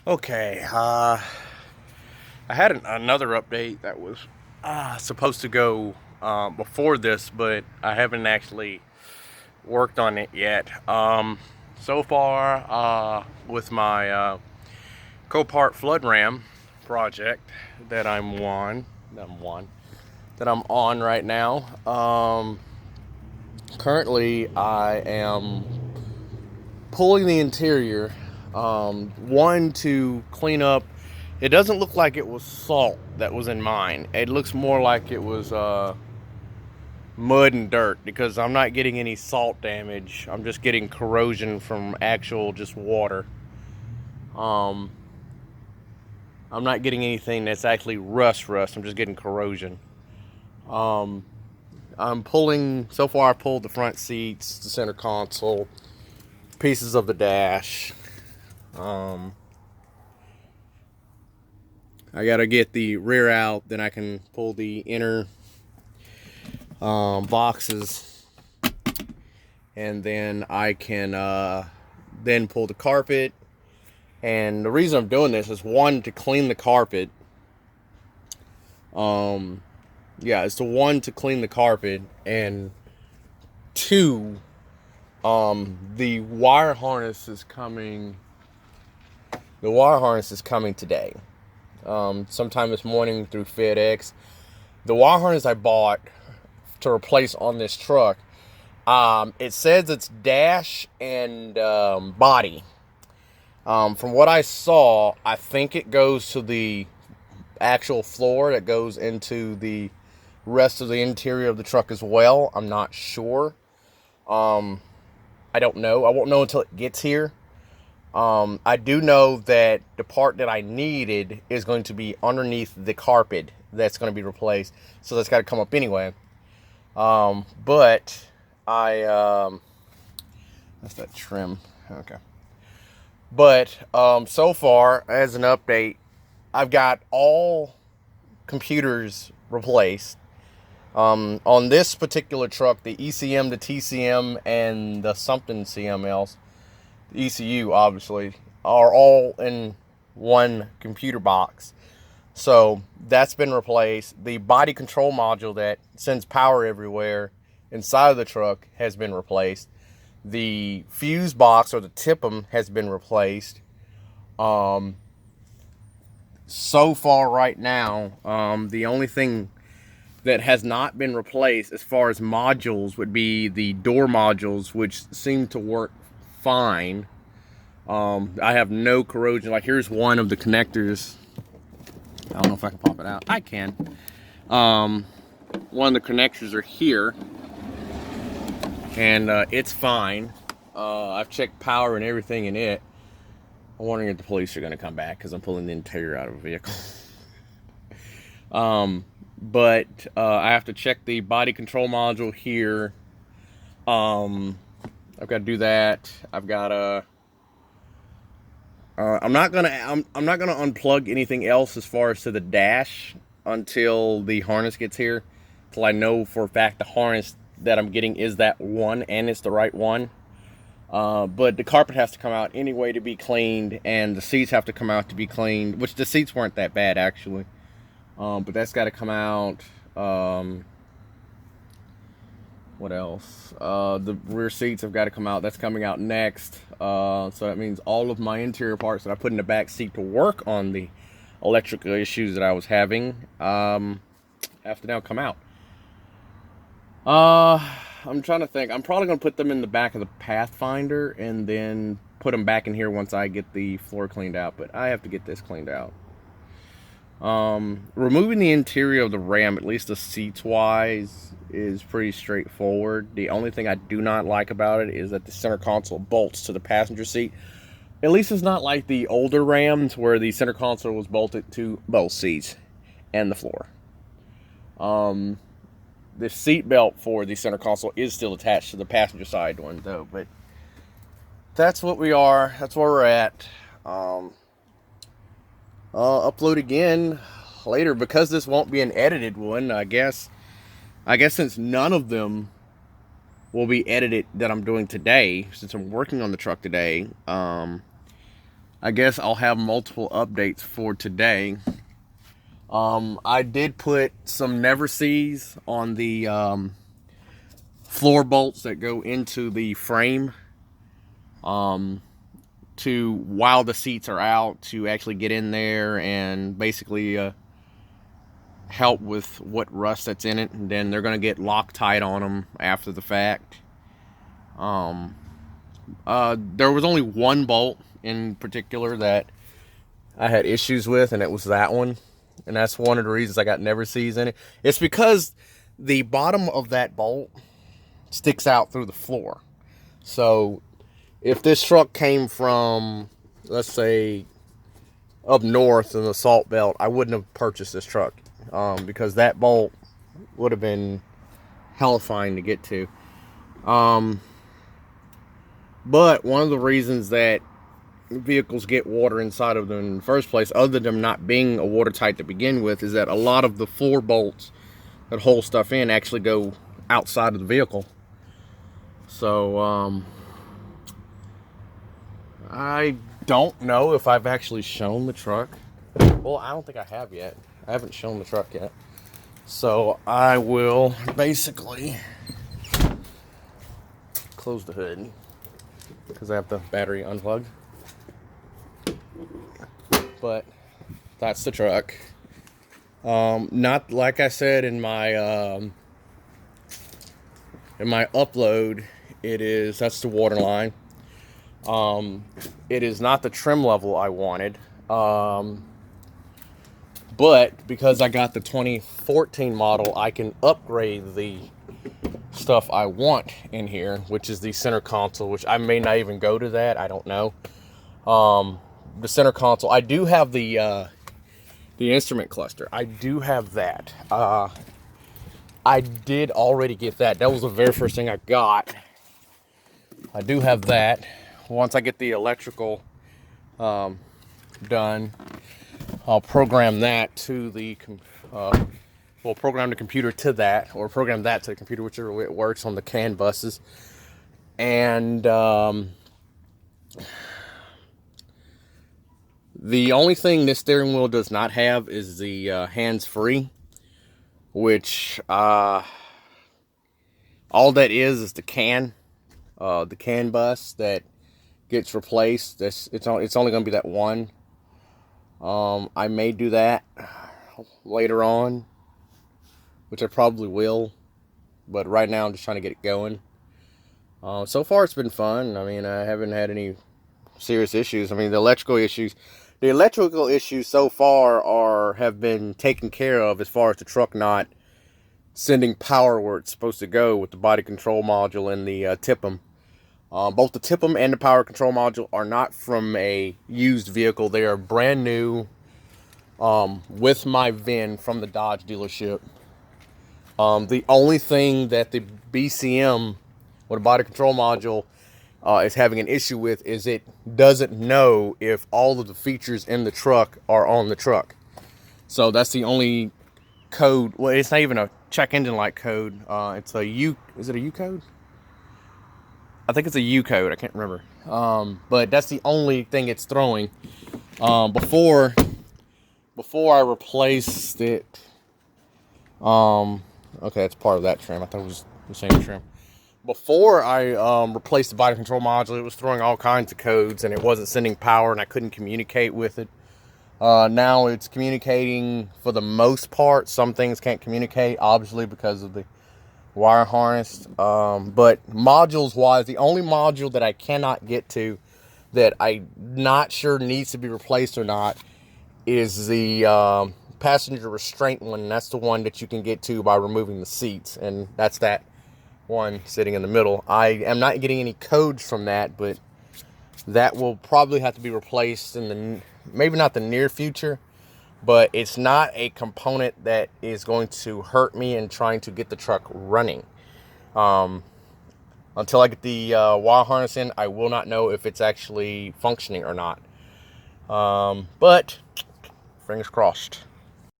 Okay, I had another update that was supposed to go before this, but I haven't actually worked on it yet. So far, with my Copart flood ram project that that I'm on right now. Currently, I am pulling the interior. One, to clean up. It doesn't look like it was salt that was in mine. It looks more like it was mud and dirt, because I'm not getting any salt damage. I'm just getting corrosion from actual just water. Um, I'm not getting anything that's actually rust. I'm just getting corrosion. Um, I'm pulling, so far I pulled the front seats, the center console, pieces of the dash. Um, I gotta get the rear out, then I can pull the inner boxes, and then I can then pull the carpet. And the reason I'm doing this is, one, to clean the carpet. It's to clean the carpet, and two, the wire harness is coming. The wire harness is coming today. Sometime this morning through FedEx. The wire harness I bought to replace on this truck, it says it's dash and body. From what I saw, I think it goes to the actual floor that goes into the rest of the interior of the truck as well. I'm not sure. I don't know. I won't know until it gets here. I do know that the part that I needed is going to be underneath the carpet that's going to be replaced. So that's got to come up anyway. But that's that trim. Okay. But so far, as an update, I've got all computers replaced. On this particular truck, the ECM, the TCM, and the something CMLs, the ECU obviously, are all in one computer box. So that's been replaced. The body control module that sends power everywhere inside of the truck has been replaced. The fuse box, or the TIPM, has been replaced. So far right now, the only thing that has not been replaced as far as modules would be the door modules, which seem to work fine. I have no corrosion. Like, here's one of the connectors. I don't know if I can pop it out. I can. One of the connectors are here, and it's fine. I've checked power and everything in it. I'm wondering if the police are going to come back because I'm pulling the interior out of a vehicle. But I have to check the body control module here. I've got to do that. I've got to. I'm not gonna unplug anything else as far as to the dash until the harness gets here, till I know for a fact the harness that I'm getting is that one and it's the right one. But the carpet has to come out anyway to be cleaned, and the seats have to come out to be cleaned, which the seats weren't that bad actually. But that's got to come out. What else? The rear seats have got to come out. That's coming out next. So that means all of my interior parts that I put in the back seat to work on the electrical issues that I was having have to now come out. I'm trying to think. I'm probably going to put them in the back of the Pathfinder and then put them back in here once I get the floor cleaned out. But I have to get this cleaned out. Removing the interior of the Ram, at least the seats wise, is pretty straightforward. The only thing I do not like about it is that the center console bolts to the passenger seat. At least it's not like the older Rams where the center console was bolted to both seats and the floor. The seat belt for the center console is still attached to the passenger side one though, but that's what we are. That's where we're at. I'll upload again later because this won't be an edited one. I guess since none of them will be edited that I'm doing today, since I'm working on the truck today, I guess I'll have multiple updates for today. I did put some never sees on the floor bolts that go into the frame, to, while the seats are out, to actually get in there and basically help with what rust that's in it, and then they're going to get Loctite on them after the fact. There was only one bolt in particular that I had issues with, and it was that one, and that's one of the reasons I got never sees in it. It's because the bottom of that bolt sticks out through the floor. So if this truck came from, let's say, up north in the Salt Belt, I wouldn't have purchased this truck, because that bolt would have been hellifying to get to. But one of the reasons that vehicles get water inside of them in the first place, other than them not being a watertight to begin with, is that a lot of the floor bolts that hold stuff in actually go outside of the vehicle. So I don't know if I've actually shown the truck. Well, I don't think I have yet. I haven't shown the truck yet. So I will basically close the hood because I have the battery unplugged. But that's the truck. Not like I said in my upload, that's the water line. It is not the trim level I wanted. But because I got the 2014 model, I can upgrade the stuff I want in here, which is the center console, which I may not even go to that. I don't know. The center console, I do have the instrument cluster. I do have that. I did already get that. That was the very first thing I got. I do have that. Once I get the electrical done, I'll program that to the program the computer to that, or program that to the computer, whichever way it works on the CAN buses. And the only thing this steering wheel does not have is the hands-free, which all that is the CAN bus that gets replaced. It's only going to be that one. I may do that later on, which I probably will, but right now I'm just trying to get it going. So far it's been fun. I mean, I haven't had any serious issues. I mean, the electrical issues so far have been taken care of, as far as the truck not sending power where it's supposed to go with the body control module and the TIPM. Both the TIPM and the power control module are not from a used vehicle. They are brand new, with my VIN from the Dodge dealership. The only thing that the BCM, or the body control module, is having an issue with is it doesn't know if all of the features in the truck are on the truck. So that's the only code. Well, it's not even a check engine light code. It's a U. Is it a U code? I think it's a U code. I can't remember. But that's the only thing it's throwing. Before I replaced it. Okay, it's part of that trim. I thought it was the same trim. Before I replaced the body control module, it was throwing all kinds of codes, and it wasn't sending power, and I couldn't communicate with it. Now it's communicating for the most part. Some things can't communicate, obviously, because of the wire harness. But modules wise, the only module that I cannot get to, that I'm not sure needs to be replaced or not, is the passenger restraint one. And that's the one that you can get to by removing the seats, and that's that one sitting in the middle. I am not getting any codes from that, but that will probably have to be replaced in the, maybe not the near future, but it's not a component that is going to hurt me in trying to get the truck running. Until I get the wire harness in, I will not know if it's actually functioning or not. But fingers crossed.